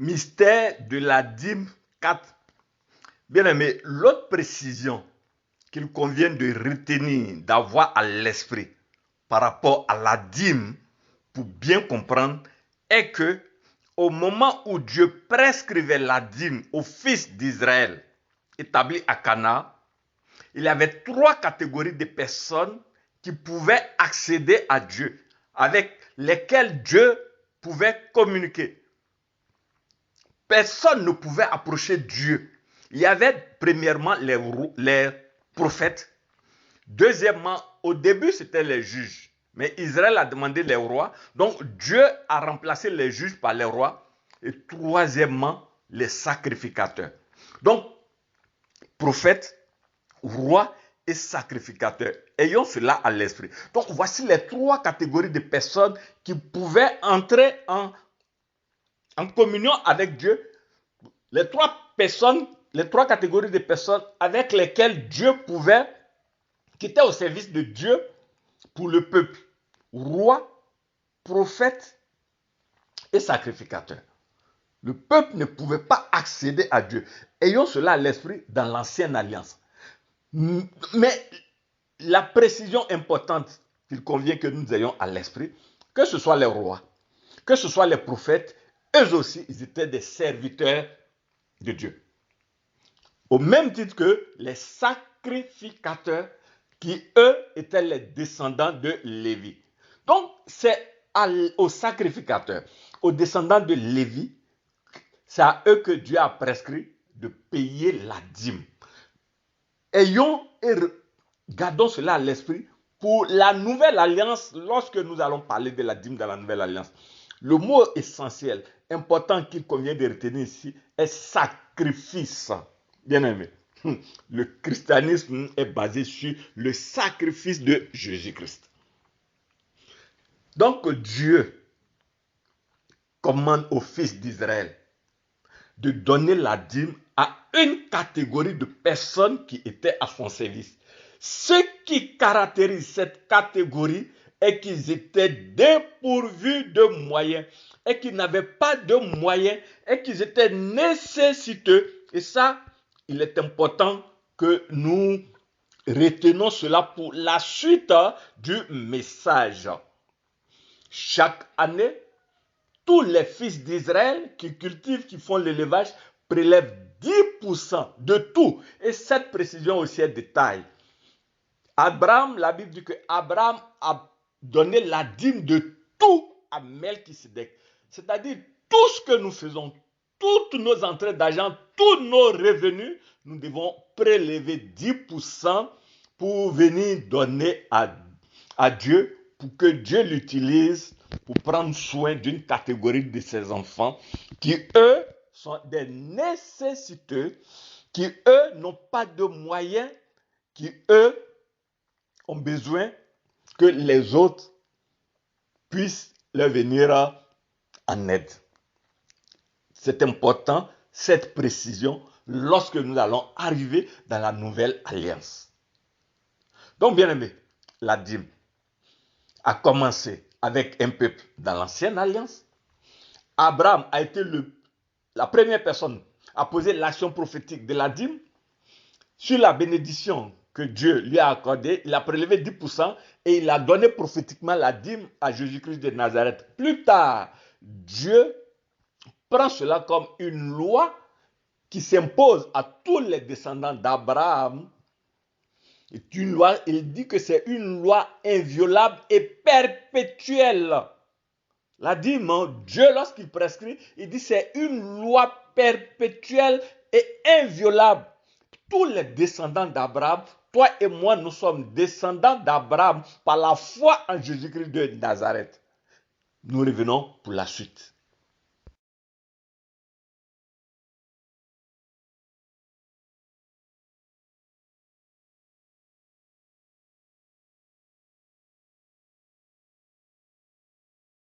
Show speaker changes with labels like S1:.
S1: Mystère de la dîme 4. Bien aimé, l'autre précision qu'il convient de retenir, d'avoir à l'esprit par rapport à la dîme, pour bien comprendre, est que au moment où Dieu prescrivait la dîme aux fils d'Israël établis à Cana, il y avait 3 catégories de personnes qui pouvaient accéder à Dieu, avec lesquelles Dieu pouvait communiquer. Personne ne pouvait approcher Dieu. Il y avait premièrement les prophètes. Deuxièmement, au début, c'était les juges. Mais Israël a demandé les rois. Donc, Dieu a remplacé les juges par les rois. Et troisièmement, les sacrificateurs. Donc, prophètes, rois et sacrificateurs. Ayons cela à l'esprit. Donc, voici les 3 catégories de personnes qui pouvaient entrer en communion avec Dieu. Les 3 catégories de personnes avec lesquelles Dieu pouvait, qui étaient au service de Dieu pour le peuple. Roi, prophète et sacrificateur. Le peuple ne pouvait pas accéder à Dieu. Ayons cela à l'esprit dans l'ancienne alliance. Mais la précision importante qu'il convient que nous ayons à l'esprit, que ce soit les rois, que ce soit les prophètes, eux aussi, ils étaient des serviteurs de Dieu. Au même titre que les sacrificateurs qui, eux, étaient les descendants de Lévi. Donc, c'est aux sacrificateurs, aux descendants de Lévi, c'est à eux que Dieu a prescrit de payer la dîme. Ayons et gardons cela à l'esprit pour la nouvelle alliance, lorsque nous allons parler de la dîme dans la nouvelle alliance. Le mot essentiel, important qu'il convient de retenir ici, est sacrifice. Bien aimé, le christianisme est basé sur le sacrifice de Jésus-Christ. Donc Dieu commande aux fils d'Israël de donner la dîme à une catégorie de personnes qui étaient à son service. Ce qui caractérise cette catégorie est qu'ils étaient dépourvus de moyens, et qu'ils n'avaient pas de moyens, et qu'ils étaient nécessiteux. Et ça, il est important que nous retenons cela pour la suite du message. Chaque année, tous les fils d'Israël qui cultivent, qui font l'élevage, prélèvent 10% de tout. Et cette précision aussi est de taille. Abraham, la Bible dit que Abraham a donné la dîme de tout à Melchisedec. C'est-à-dire tout ce que nous faisons, toutes nos entrées d'argent, tous nos revenus, nous devons prélever 10% pour venir donner à Dieu, pour que Dieu l'utilise pour prendre soin d'une catégorie de ses enfants qui, eux, sont des nécessiteux, qui, eux, n'ont pas de moyens, qui, eux, ont besoin que les autres puissent leur venir en aide. C'est important, cette précision, lorsque nous allons arriver dans la nouvelle alliance. Donc, bien aimé, la dîme a commencé avec un peuple dans l'ancienne alliance. Abraham a été la première personne à poser l'action prophétique de la dîme. Sur la bénédiction que Dieu lui a accordée, il a prélevé 10% et il a donné prophétiquement la dîme à Jésus-Christ de Nazareth. Plus tard, Dieu prend cela comme une loi qui s'impose à tous les descendants d'Abraham. C'est une loi, il dit que c'est une loi inviolable et perpétuelle. La dîme, Dieu, lorsqu'il prescrit, il dit que c'est une loi perpétuelle et inviolable. Tous les descendants d'Abraham, toi et moi, nous sommes descendants d'Abraham par la foi en Jésus-Christ de Nazareth. Nous revenons pour la suite.